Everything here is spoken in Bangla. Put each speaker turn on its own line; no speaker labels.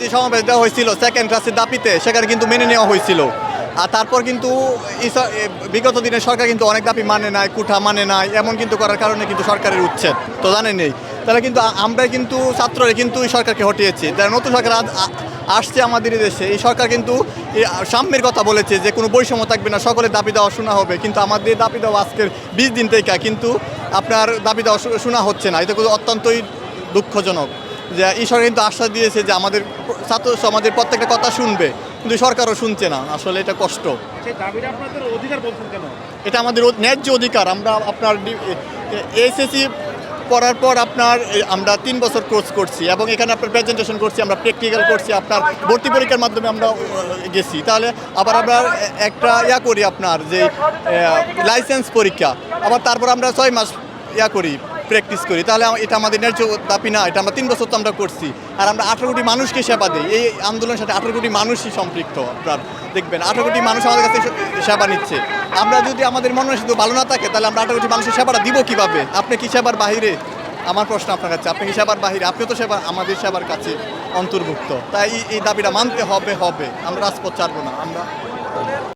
যে সমাবেশ দেওয়া হয়েছিল সেকেন্ড ক্লাসের দাবিতে সেখানে কিন্তু মেনে নেওয়া হয়েছিল। আর তারপর কিন্তু বিগত দিনের সরকার কিন্তু অনেক দাবি মানে নাই, কুঠা মানে নাই, এমন কিন্তু করার কারণে কিন্তু সরকারের উচ্ছেদ তো জানেন নেই। তাহলে কিন্তু আমরা কিন্তু ছাত্ররা কিন্তু এই সরকারকে হটিয়েছি। যারা নতুন সরকার আসছে আমাদের দেশে, এই সরকার কিন্তু সাম্যের কথা বলেছে যে কোনো বৈষম্য থাকবে না, সকলের দাবি দেওয়া শোনা হবে। কিন্তু আমাদের দাবি দেওয়া আজকের 20 দিন থেকে কিন্তু আপনার দাবি দেওয়া শোনা হচ্ছে না। এটা কিন্তু অত্যন্তই দুঃখজনক যে এই সরকার কিন্তু আশ্বাস দিয়েছে যে আমাদের ছাত্র সমাজের প্রত্যেকটা কথা শুনবে, কিন্তু সরকারও শুনছে না। আসলে এটা কষ্ট।
সেই দাবিটা আপনাদের অধিকার বলছেন কেন?
এটা আমাদের ন্যায্য অধিকার। আমরা আপনার এসএসসি পড়ার পর আমরা 3 বছর কোর্স করছি এবং এখানে আপনার প্রেজেন্টেশন করছি, আমরা প্র্যাকটিক্যাল করছি, আপনার ভর্তি পরীক্ষার মাধ্যমে আমরা গেছি। তাহলে আবার আমরা একটা করি আপনার যে লাইসেন্স পরীক্ষা, আবার তারপর আমরা 6 মাস করি, প্র্যাকটিস করি। তাহলে এটা আমাদের ন্যায্য দাবি না? এটা আমরা 3 বছর তো আমরা করছি। আর আমরা 18 কোটি মানুষকে সেবা দিই। এই আন্দোলনের সাথে 18 কোটি মানুষই সম্পৃক্ত। আপনার দেখবেন 18 কোটি মানুষ আমাদের কাছে সেবা নিচ্ছে। আমরা যদি আমাদের মনে শুধু ভালো না থাকে, তাহলে আমরা 18 কোটি মানুষের সেবাটা দিব কিভাবে? আপনি কি সেবার বাহিরে? আমার প্রশ্ন আপনার কাছে, আপনি কি সেবার বাহিরে? আপনি তো সেবা আমাদের সেবার কাছে অন্তর্ভুক্ত। তাই এই দাবিটা মানতে হবে। আমরা রাজপথ ছাড়বো না। আমরা